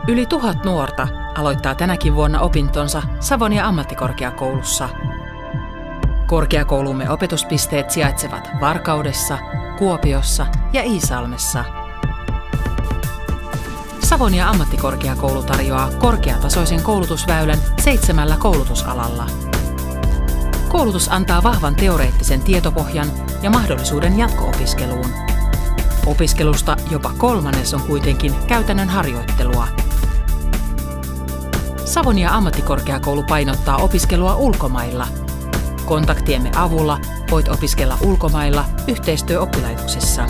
Yli 1000 nuorta aloittaa tänäkin vuonna opintonsa Savonia ammattikorkeakoulussa. Korkeakoulumme opetuspisteet sijaitsevat Varkaudessa, Kuopiossa ja Iisalmessa. Savonia ammattikorkeakoulu tarjoaa korkeatasoisen koulutusväylän 7 koulutusalalla. Koulutus antaa vahvan teoreettisen tietopohjan ja mahdollisuuden jatko-opiskeluun. Opiskelusta jopa 1/3 on kuitenkin käytännön harjoittelua. Savonia ammattikorkeakoulu painottaa opiskelua ulkomailla. Kontaktiemme avulla voit opiskella ulkomailla yhteistyöoppilaitoksissa.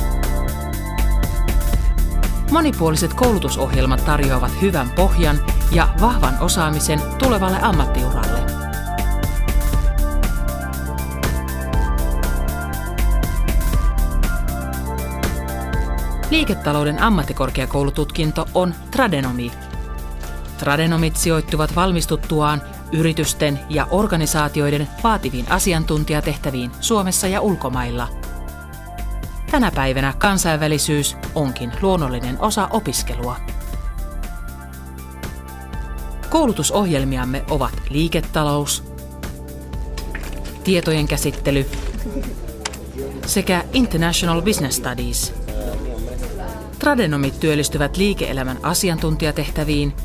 Monipuoliset koulutusohjelmat tarjoavat hyvän pohjan ja vahvan osaamisen tulevalle ammattiuralle. Liiketalouden ammattikorkeakoulututkinto on tradenomi. Tradenomit sijoittuvat valmistuttuaan yritysten ja organisaatioiden vaativiin asiantuntijatehtäviin Suomessa ja ulkomailla. Tänä päivänä kansainvälisyys onkin luonnollinen osa opiskelua. Koulutusohjelmiamme ovat liiketalous, tietojen käsittely sekä International Business Studies. Tradenomit työllistyvät liike-elämän asiantuntijatehtäviin,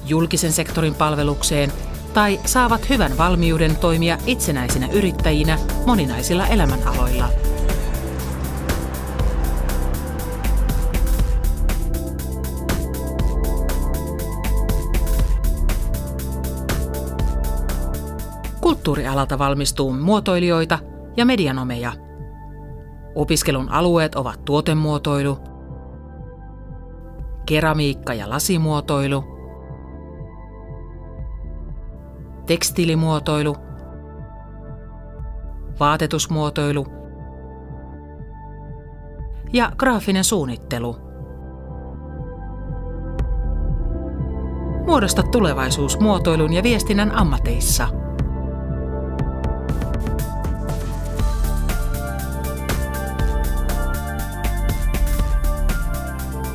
julkisen sektorin palvelukseen tai saavat hyvän valmiuden toimia itsenäisinä yrittäjinä moninaisilla elämänaloilla. Kulttuurialalta valmistuu muotoilijoita ja medianomeja. Opiskelun alueet ovat tuotemuotoilu, keramiikka- ja lasimuotoilu, tekstiilimuotoilu, vaatetusmuotoilu ja graafinen suunnittelu. Muodosta tulevaisuus muotoilun ja viestinnän ammateissa.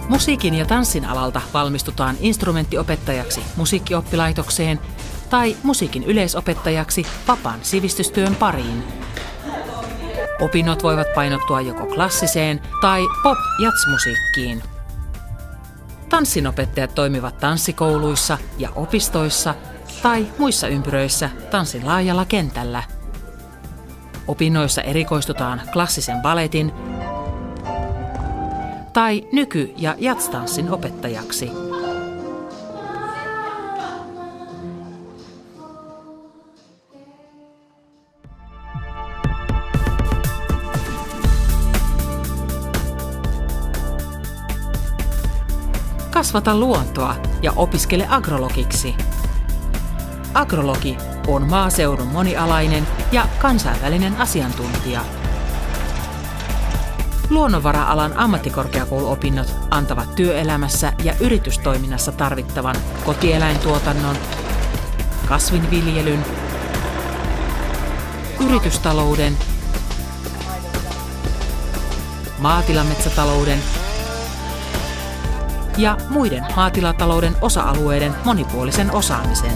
Musiikin ja tanssin alalta valmistutaan instrumenttiopettajaksi musiikkioppilaitokseen tai musiikin yleisopettajaksi vapaan sivistystyön pariin. Opinnot voivat painottua joko klassiseen tai pop-jatsmusiikkiin. Tanssinopettajat toimivat tanssikouluissa ja opistoissa tai muissa ympyröissä tanssin laajalla kentällä. Opinnoissa erikoistutaan klassisen balletin tai nyky- ja jatstanssin opettajaksi. Kasvata luontoa ja opiskele agrologiksi. Agrologi on maaseudun monialainen ja kansainvälinen asiantuntija. Luonnonvara-alan ammattikorkeakouluopinnot antavat työelämässä ja yritystoiminnassa tarvittavan kotieläintuotannon, kasvinviljelyn, yritystalouden, maatilametsätalouden ja muiden maatilatalouden osa-alueiden monipuolisen osaamisen.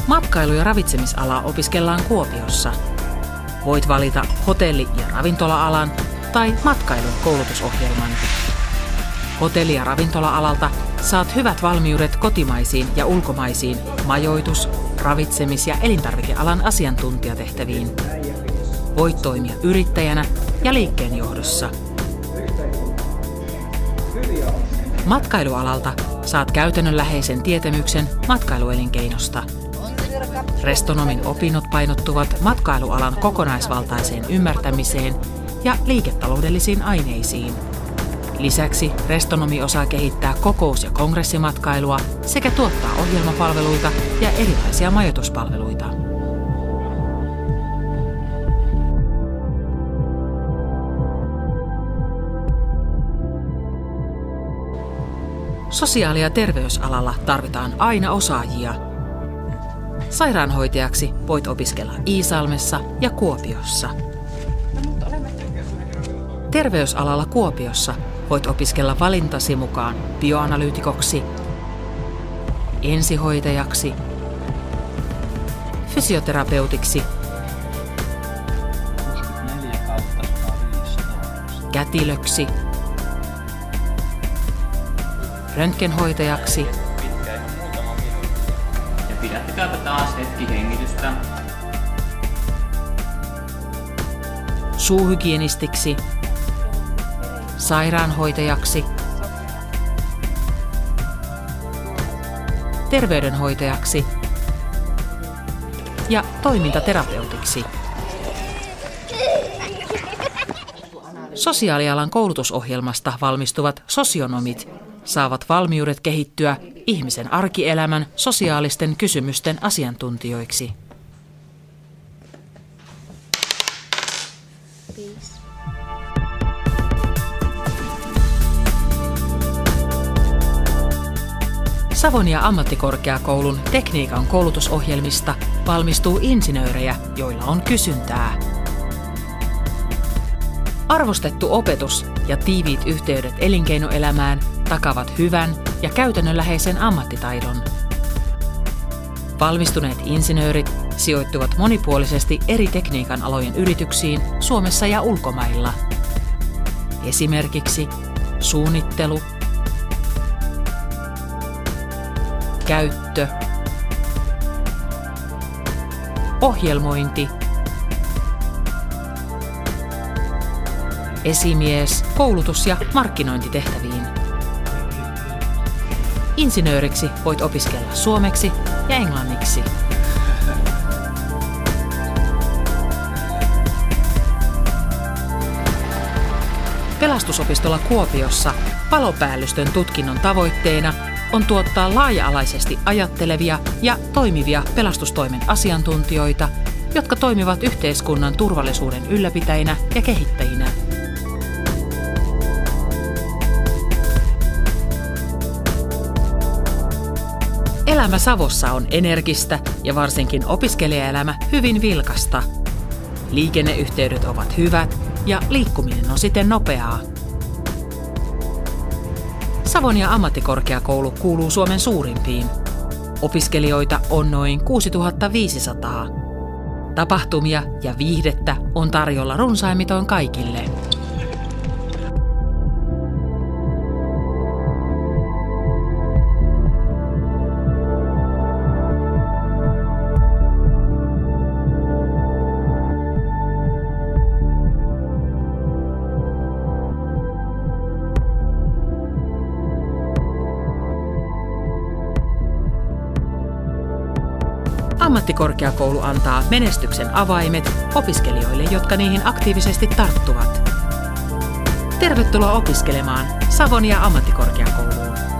Matkailu- ja ravitsemisalaa opiskellaan Kuopiossa. Voit valita hotelli- ja ravintola-alan tai matkailun koulutusohjelman. Hotelli- ja ravintola-alalta saat hyvät valmiudet kotimaisiin ja ulkomaisiin majoitus-, ravitsemis- ja elintarvikealan asiantuntijatehtäviin. Voit toimia yrittäjänä ja liikkeenjohdossa. Matkailualalta saat käytännönläheisen tietämyksen matkailuelinkeinosta. Restonomin opinnot painottuvat matkailualan kokonaisvaltaiseen ymmärtämiseen ja liiketaloudellisiin aineisiin. Lisäksi restonomi osaa kehittää kokous- ja kongressimatkailua sekä tuottaa ohjelmapalveluita ja erilaisia majoituspalveluita. Sosiaali- ja terveysalalla tarvitaan aina osaajia. Sairaanhoitajaksi voit opiskella Iisalmessa ja Kuopiossa. Terveysalalla Kuopiossa voit opiskella valintasi mukaan bioanalyytikoksi, ensihoitajaksi, fysioterapeutiksi, kätilöksi, röntgenhoitajaksi, ja pidättekääpä taas hetki hengitystä, suuhygienistiksi, sairaanhoitajaksi, terveydenhoitajaksi ja toimintaterapeutiksi. Sosiaalialan koulutusohjelmasta valmistuvat sosionomit saavat valmiudet kehittyä ihmisen arkielämän sosiaalisten kysymysten asiantuntijoiksi. Savonia ammattikorkeakoulun tekniikan koulutusohjelmista valmistuu insinöörejä, joilla on kysyntää. Arvostettu opetus ja tiiviit yhteydet elinkeinoelämään takaavat hyvän ja käytännönläheisen ammattitaidon. Valmistuneet insinöörit sijoittuvat monipuolisesti eri tekniikan alojen yrityksiin Suomessa ja ulkomailla. Esimerkiksi suunnittelu, käyttö, ohjelmointi, esimies, koulutus- ja markkinointitehtäviin. Insinööriksi voit opiskella suomeksi ja englanniksi. Pelastusopistolla Kuopiossa palopäällystön tutkinnon tavoitteena on tuottaa laaja-alaisesti ajattelevia ja toimivia pelastustoimen asiantuntijoita, jotka toimivat yhteiskunnan turvallisuuden ylläpitäjinä ja kehittäjinä. Elämä Savossa on energistä ja varsinkin opiskelijaelämä hyvin vilkasta. Liikenneyhteydet ovat hyvät ja liikkuminen on siten nopeaa. Savonia ammattikorkeakoulu kuuluu Suomen suurimpiin. Opiskelijoita on noin 6500. Tapahtumia ja viihdettä on tarjolla runsaimmitoin kaikille. Ammattikorkeakoulu antaa menestyksen avaimet opiskelijoille, jotka niihin aktiivisesti tarttuvat. Tervetuloa opiskelemaan Savonia ammattikorkeakouluun.